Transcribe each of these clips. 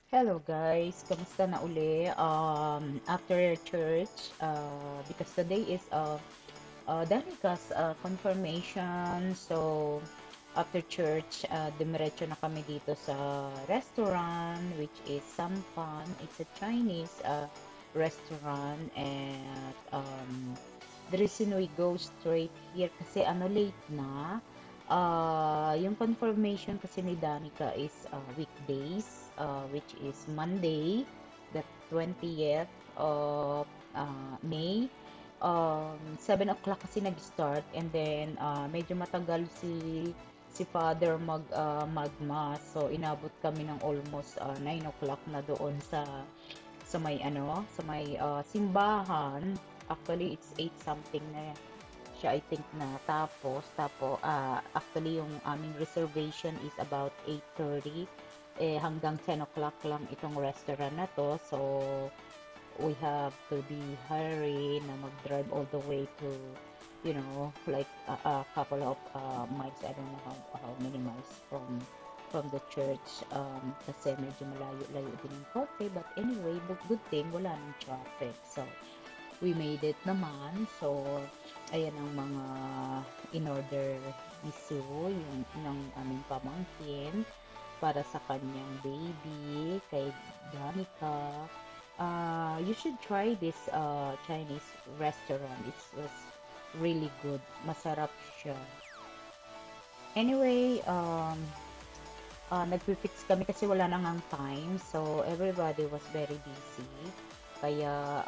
Hello guys, kamusta na uli? After church, because today is Danica's confirmation. So, after church, dumiretso na kami dito sa restaurant, which is Sampan. It's a Chinese restaurant. And the reason we go straight here, kasi late na. Yung confirmation kasi ni Danica is weekdays, which is Monday, the 20th of May. 7 o'clock kasi nag-start, and then medyo matagal si Father magmass. So inabot kami ng almost 9 o'clock na doon sa may simbahan. Actually it's 8 something na siya, I think, na tapos actually yung aming reservation is about 8:30, hanggang 10 o'clock lang itong restaurant na to. So we have to be hurry na mag-drive all the way to, like a couple of miles. I don't know how many miles from the church, kasi medyo malayo-layo din yung coffee. But anyway, good thing wala nang traffic. So we made it naman. So ayan ang mga in-order ni Sue, yung ng aming pamangkin para sa kanyang baby, kay Danica. You should try this Chinese restaurant. It was really good. Masarap siya. Anyway, nagpi-fix kami kasi wala nang ang time. So, everybody was very busy. Kaya,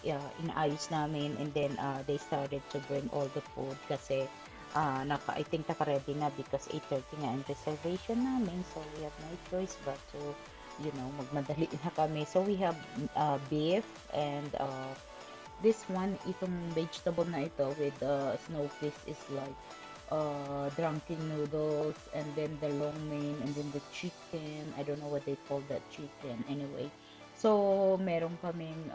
yeah, inaayos namin. And then, they started to bring all the food kasi I think naka-ready na because 8:30 nga ang reservation namin. So, we have no choice but to, magmadali na kami. So, we have beef and this one, itong vegetable na ito with snowfish is like drunken noodles, and then the long mein, and then the chicken. I don't know what they call that chicken. Anyway, so meron kaming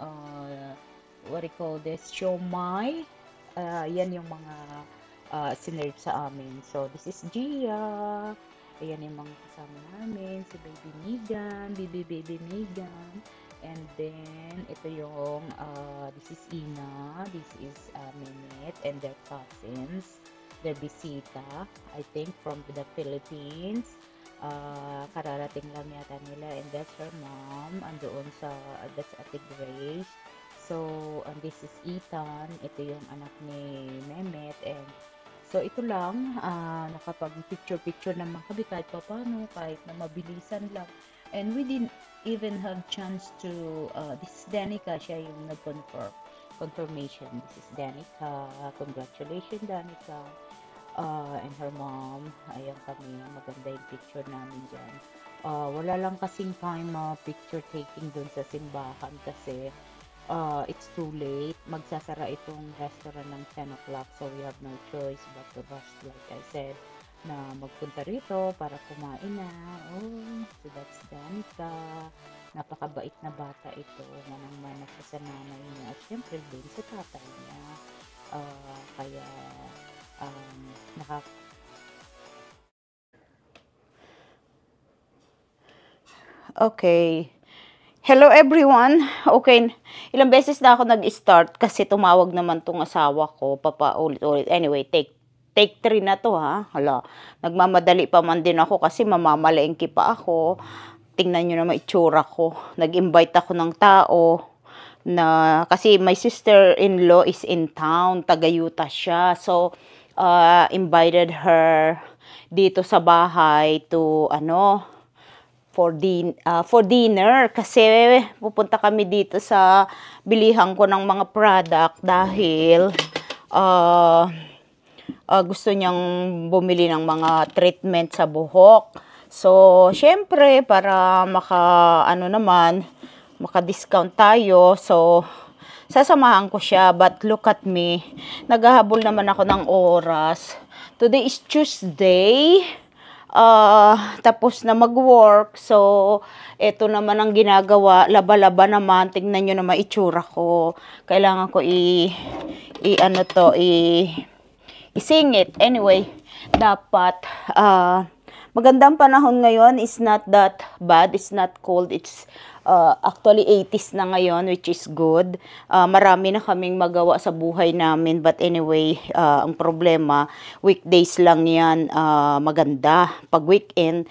what do you call this? Siomai. Yan yung mga sinerve sa amin. So this is Gia. Ayan yung mga kasama namin. Si Baby Megan, Baby Megan. And then, ito yung, this is Ina, this is Mehmet, and their cousins, their bisita, I think, from the Philippines. Kararating lang yata nila, and that's her mom, that's Ate Grace. So, and this is Ethan, ito yung anak ni Mehmet, and so, ito lang, nakapag-picture-picture naman kami kahit pa paano, kahit na mabilisan lang. And we didn't even have chance to, this is Danica, siya yung confirmation. This is Danica, congratulations Danica, and her mom. Ayan kami, maganda yung picture namin dyan. Wala lang kasing time picture taking dun sa simbahan kasi it's too late. Magsasara itong restaurant ng 10 o'clock. So, we have no choice but to rush, like I said, na magpunta rito para kumain na. Oh, so that's Danica. Napakabait na bata ito. Manang-mana siya sa nanay niya. At syempre din sa tatay niya. Kaya, naka Okay. Hello everyone. Okay, ilang beses na ako nag-start kasi tumawag naman tong asawa ko, ulit-ulit. Anyway, take 3 na to ha. Hala, nagmamadali pa man din ako kasi mamamalengke pa ako. Tingnan nyo naman itsura ko. Nag-invite ako ng tao na kasi my sister-in-law is in town, taga-Utah siya. So, invited her dito sa bahay to for dinner kasi pupunta kami dito sa bilihan ko ng mga product dahil gusto niyang bumili ng mga treatment sa buhok. So, syempre para maka-discount tayo. So, sasamahan ko siya, but look at me. Naghahabol naman ako ng oras. Today is Tuesday. Tapos na mag-work. So, eto naman ang ginagawa. Laba-laba naman. Tingnan nyo naman itsura ko. Kailangan ko isingit. Anyway, dapat, magandang panahon ngayon. Is not that bad, it's not cold, it's actually 80s na ngayon, which is good. Marami na kaming magawa sa buhay namin, but anyway, ang problema, weekdays lang yan, maganda. Pag weekend,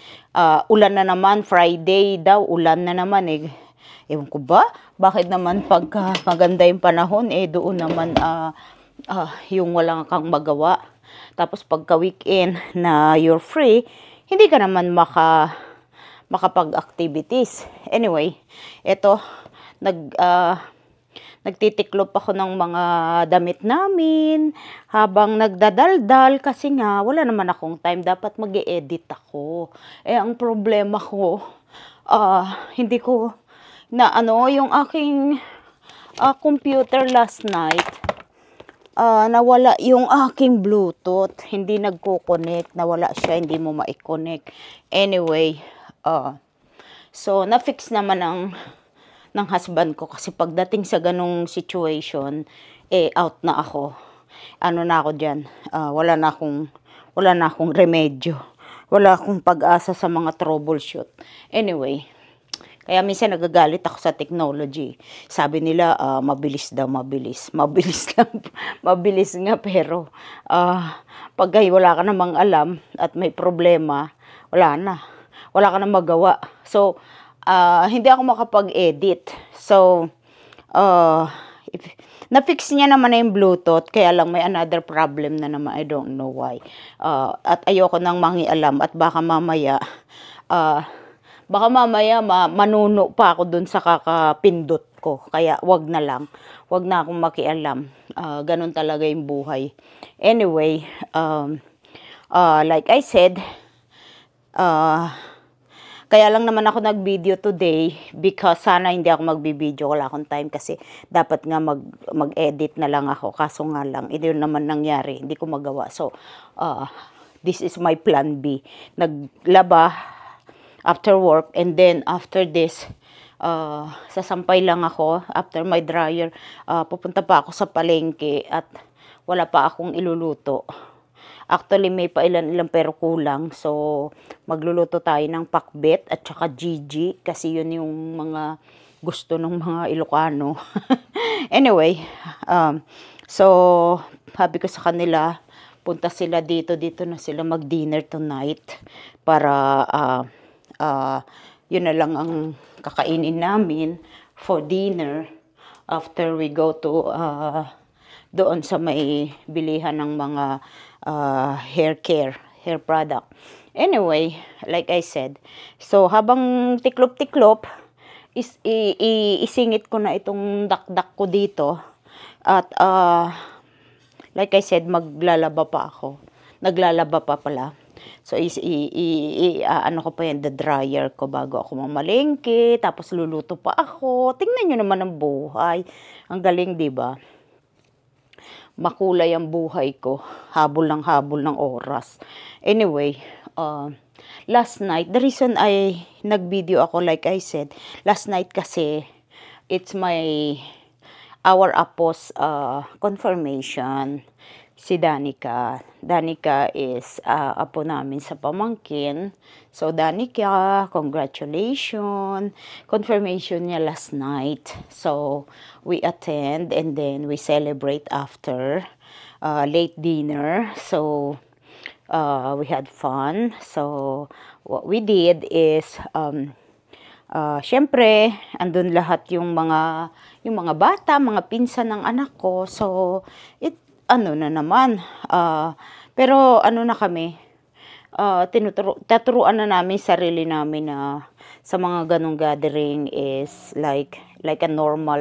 ulan na naman, Friday daw, ulan na naman eh. Ewan ko ba, bakit naman pagka maganda yung panahon, doon naman yung walang kang magawa. Tapos pagka weekend na you're free, hindi ka naman makapag-activities. Anyway, eto, nagtitiklop ako ng mga damit namin habang nagdadaldal kasi nga wala naman akong time. Dapat mag-e-edit ako. Ang problema ko, hindi ko na yung aking computer last night, nawala yung aking Bluetooth. Hindi nagko-connect. Nawala siya. Hindi mo ma-connect. Anyway, so na-fix naman ng husband ko kasi pagdating sa ganong situation, out na ako. Ano na ako dyan? Wala na akong remedyo. Wala akong pag-asa sa mga troubleshoot. Anyway, kaya minsan nagagalit ako sa technology. Sabi nila, mabilis daw, mabilis. Mabilis lang, mabilis nga, pero pag wala ka namang alam at may problema, wala na. Wala ka na magawa. So, hindi ako makapag-edit. So, na-fix niya naman na yung Bluetooth, kaya lang may another problem na naman. I don't know why. At ayoko nang mangialam at baka mamaya, manuno pa ako dun sa kakapindot ko. Kaya wag na lang. Wag na akong makialam. Ganun talaga yung buhay. Anyway, like I said, kaya lang naman ako nag-video today because sana hindi ako mag-video. Wala akong time kasi dapat nga mag-edit na lang ako. Kaso nga lang, ito naman nangyari. Hindi ko magawa. So, this is my plan B. Naglaba after work, and then after this, sasampay lang ako. After my dryer, pupunta pa ako sa palengke at wala pa akong iluluto. Actually, may pa ilan pero kulang. So, magluluto tayo ng pakbet at saka Gigi kasi yun yung mga gusto ng mga Ilocano. Anyway, so, sabi ko sa kanila, punta sila dito na sila mag-dinner tonight para yun na lang ang kakainin namin for dinner after we go to doon sa may bilihan ng mga hair product. Anyway, like I said, so habang tiklop-tiklop, isingit ko na itong dakdak ko dito at like I said, naglalaba pa pala. So, ano ko pa yan, the dryer ko bago ako mamalengke, tapos luluto pa ako. Tingnan nyo naman ang buhay. Ang galing, di ba? Makulay ang buhay ko. Habol ng oras. Anyway, last night, the reason I nag-video ako, like I said, last night kasi, it's our Apos confirmation. Si Danica. Danica is apo namin sa pamangkin. So, Danica, congratulations. Confirmation niya last night. So, we attend and then we celebrate after late dinner. So, we had fun. So, what we did is, syempre, andun lahat yung mga bata, mga pinsan ng anak ko. So, na naman. Pero na kami, taturuan na namin sarili namin na sa mga ganong gathering is like a normal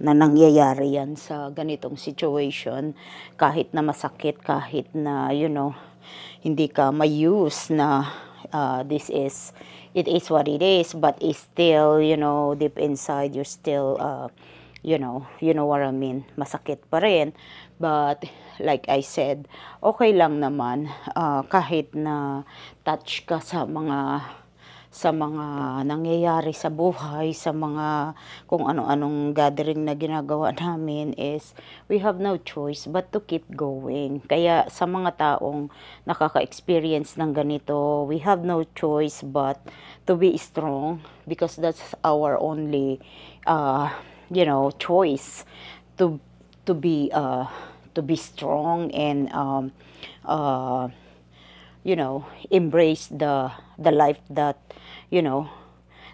na nangyayari yan sa ganitong situation. Kahit na masakit, kahit na, hindi ka may-use na it is what it is, but it's still, deep inside, you're still, you know what I mean, masakit pa rin. But, like I said, okay lang naman, kahit na touch ka sa sa mga nangyayari sa buhay, sa mga kung ano-anong gathering na ginagawa namin is we have no choice but to keep going. Kaya sa mga taong nakaka-experience ng ganito, we have no choice but to be strong because that's our only choice to to be uh to be strong and uh embrace the life that you know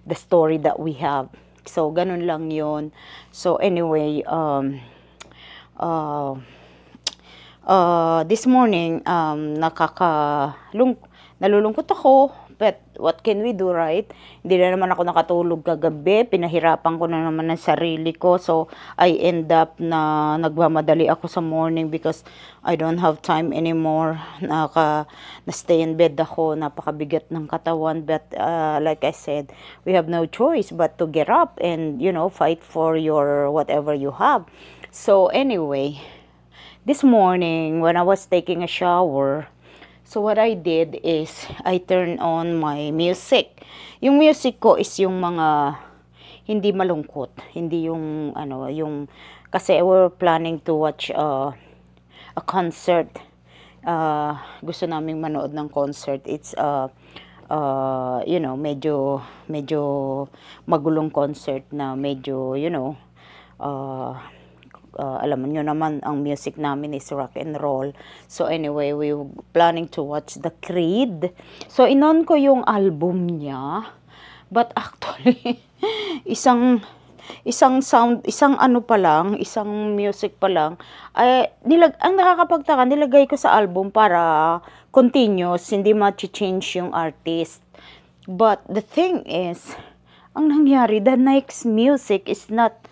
the story that we have. So ganun lang yon. So anyway, uh, this morning, nalulungkot ako, but what can we do, right? Hindi na naman ako nakatulog kagabi, pinahirapan ko na naman ang sarili ko, so I end up na nagmamadali ako sa morning because I don't have time anymore. Na-stay in bed ako, napakabigat ng katawan, but like I said, we have no choice but to get up and, fight for your whatever you have. So anyway, this morning when I was taking a shower, so what I did is I turned on my music. Yung music ko is yung mga hindi malungkot, hindi yung kasi we're planning to watch a concert. Gusto naming manood ng concert. It's medyo magulong concert na medyo alam nyo naman, ang music namin is rock and roll. So anyway, we were planning to watch The Creed. So inon ko yung album niya. But actually, isang sound, isang music pa lang, ang nakakapagtaka, nilagay ko sa album para continuous, hindi ma-change yung artist. But the thing is, ang nangyari, the next music is not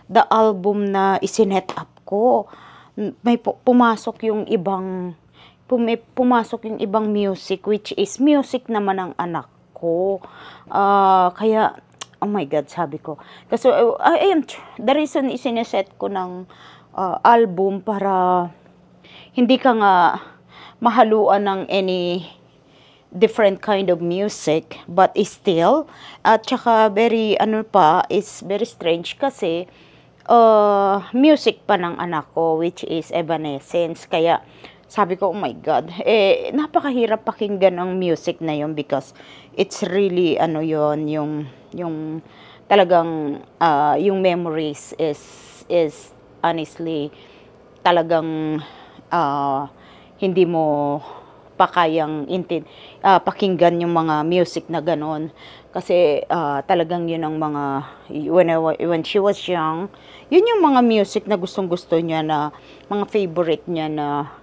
the album na isinet up ko. May pumasok yung ibang music, which is music naman ng anak ko. Kaya, oh my God, sabi ko. Kasi, the reason isineset ko ng album para hindi ka nga mahaluan ng any different kind of music, but still, at saka is very strange kasi, music pa ng anak ko, which is Evanescence. Kaya, sabi ko, oh my God, napakahirap pakinggan ang music na yun because it's really, yung talagang, yung memories is honestly, talagang, hindi mo pa kayang pakinggan yung mga music na ganon. Kasi talagang yun ang mga, when she was young, yun yung mga music na gustong-gusto niya, na mga favorite niya, na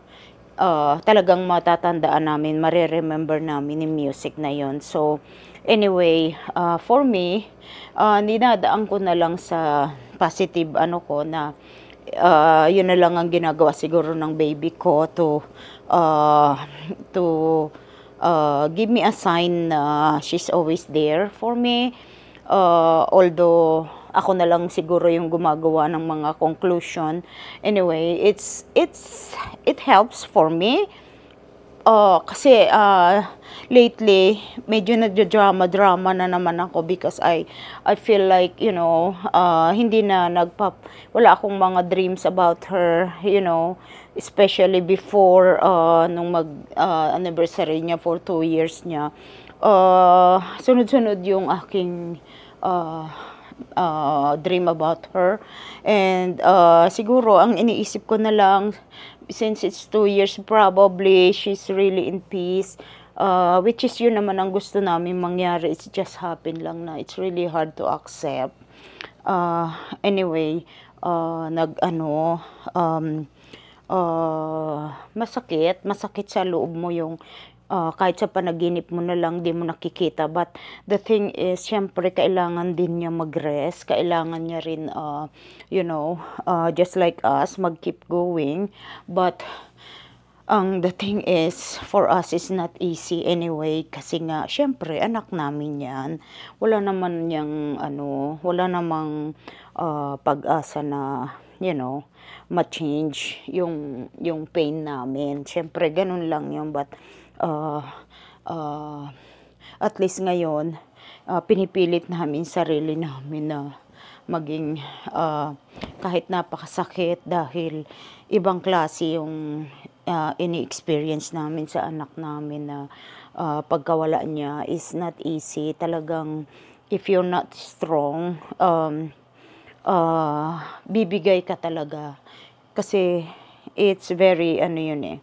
talagang matatandaan namin, mareremember namin yung music na yun. So, anyway, for me, dinadaan ko na lang sa positive ko na yun na lang ang ginagawa siguro ng baby ko to give me a sign na she's always there for me. Although ako na lang siguro yung gumagawa ng mga conclusion. Anyway, it helps for me. Kasi lately medyo nagdrama na naman ako because I feel like hindi na wala akong mga dreams about her, especially before nung anniversary niya for 2 years niya. Sunod-sunod yung aking dream about her, and siguro ang iniisip ko na lang, since it's 2 years, probably she's really in peace, which is yun naman ang gusto namin mangyari. It's just happen lang na it's really hard to accept. Anyway, masakit sa loob mo yung kahit sa panaginip mo na lang, di mo nakikita. But the thing is, syempre, kailangan din niya mag-rest. Kailangan niya rin, just like us, mag-keep going. But, the thing is, for us, is not easy anyway. Kasi nga, syempre, anak namin yan. Wala naman wala namang pag-asa na, ma-change yung pain namin. Syempre, ganun lang yun. But, uh, at least ngayon, pinipilit namin sarili namin na maging kahit napakasakit dahil ibang klase yung ini-experience namin sa anak namin na pagkawala niya is not easy. Talagang if you're not strong, bibigay ka talaga. Kasi it's very, ano yun eh,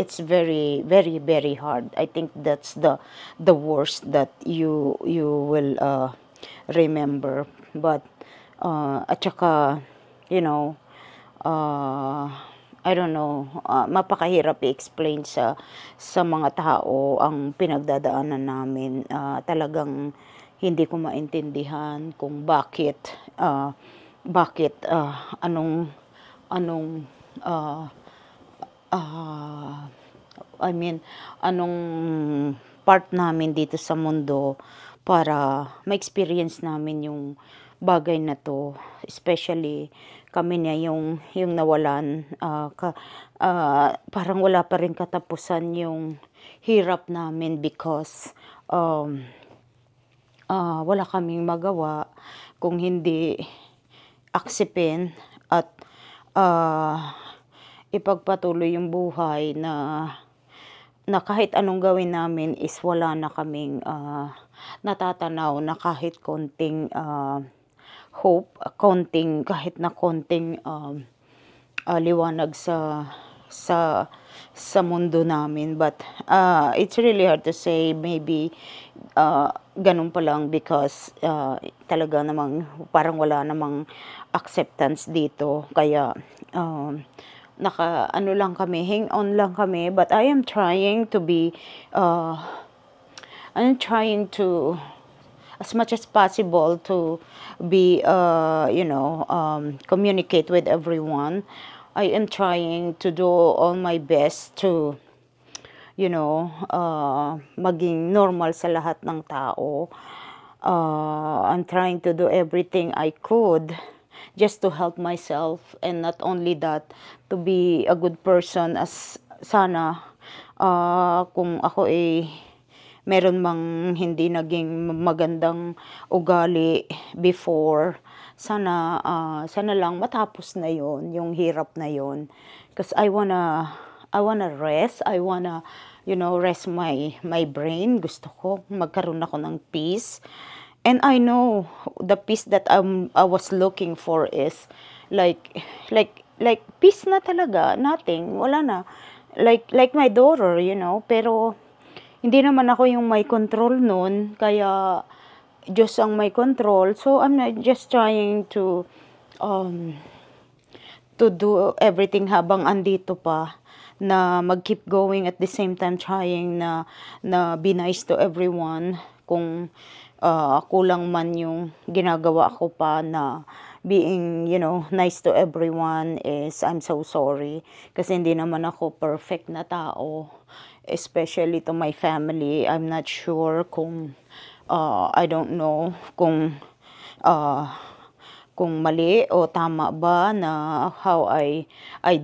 it's very, very, very hard. I think that's the worst that you will remember. But, at saka, you know, I don't know, mapakahirap i-explain sa mga tao ang pinagdadaanan namin. Talagang hindi ko maintindihan kung bakit anong I mean, anong part namin dito sa mundo para ma-experience namin yung bagay na to, especially kami niya yung nawalan, parang wala pa rin katapusan yung hirap namin because wala kaming magawa kung hindi aksipin at ipagpatuloy yung buhay na kahit anong gawin namin is wala na kaming natatanaw na kahit konting hope, kahit na konting liwanag sa mundo namin. But it's really hard to say, maybe ganun pa lang because talaga namang parang wala namang acceptance dito, kaya ano lang kami, hang on lang kami. But I am trying to be as much as possible to be communicate with everyone. I am trying to do all my best to maging normal sa lahat ng tao. I'm trying to do everything I could just to help myself, and not only that, to be a good person. As sana kung ako meron mang hindi naging magandang ugali before, sana lang matapos na yon, yung hirap na yon, because I wanna rest. I wanna rest my brain. Gusto ko magkaroon ako ng peace. And I know the peace that I was looking for is like peace na talaga, nothing, wala na. Like my daughter, pero hindi naman ako yung may control nun, kaya Diyos ang may control. So I'm just trying to do everything habang andito pa, na mag-keep going, at the same time trying na be nice to everyone. Kung kulang man yung ginagawa ko pa na being, nice to everyone, is I'm so sorry. Kasi hindi naman ako perfect na tao, especially to my family. I'm not sure kung, I don't know kung mali o tama ba na how I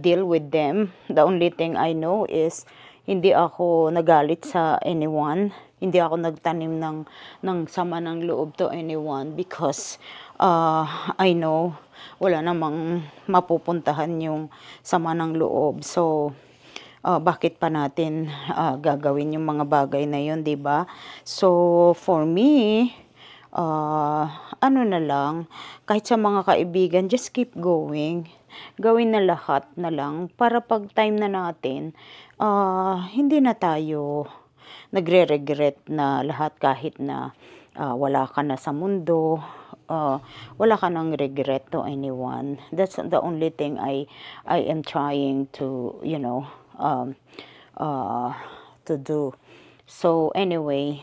deal with them. The only thing I know is hindi ako nagalit sa anyone. Hindi ako nagtanim ng sama ng loob to anyone, because I know wala namang mapupuntahan yung sama ng loob. So bakit pa natin gagawin yung mga bagay na yun, 'di ba? So for me, ano na lang, kahit sa mga kaibigan, just keep going. Gawin na lahat na lang para pag time na natin, hindi na tayo nagre-regret na lahat, kahit na wala ka na sa mundo, wala ka nang regret to anyone. That's the only thing I am trying to, to do. So anyway,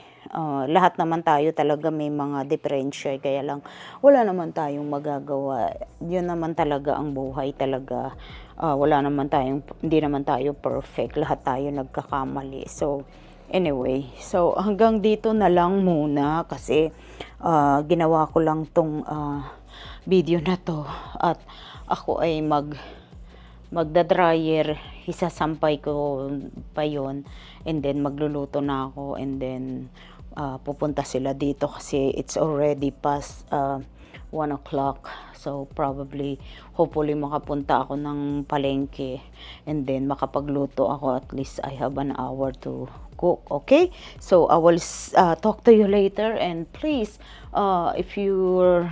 lahat naman tayo talaga may mga diferensya, kaya lang wala naman tayong magagawa. Yun naman talaga ang buhay talaga. Hindi naman tayo perfect. Lahat tayo nagkakamali. So anyway, so hanggang dito na lang muna, kasi ginawa ko lang tong video na to, at ako ay magda-dryer, isasampay ko pa yon, and then magluluto na ako, and then pupunta sila dito kasi it's already past 1 o'clock. So probably, hopefully makapunta ako ng palengke, and then makapagluto ako. At least I have an hour to cook. Okay, so I will talk to you later, and please, if you're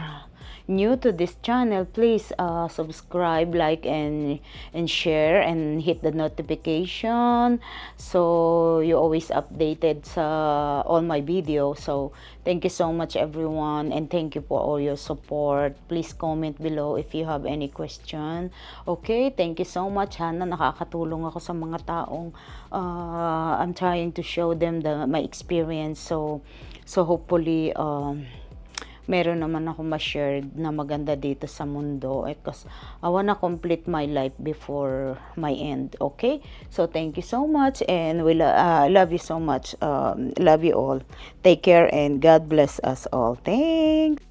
new to this channel, please subscribe, like, and share, and hit the notification so you always updated sa all my videos. So thank you so much everyone, and thank you for all your support. Please comment below if you have any question. Okay, thank you so much. Hana, nakakatulong ako sa mga taong I'm trying to show them my experience. So hopefully meron naman ako ma-share na maganda dito sa mundo, because I wanna complete my life before my end. Okay, so thank you so much, and we love you so much. Love you all. Take care, and God bless us all. Thanks.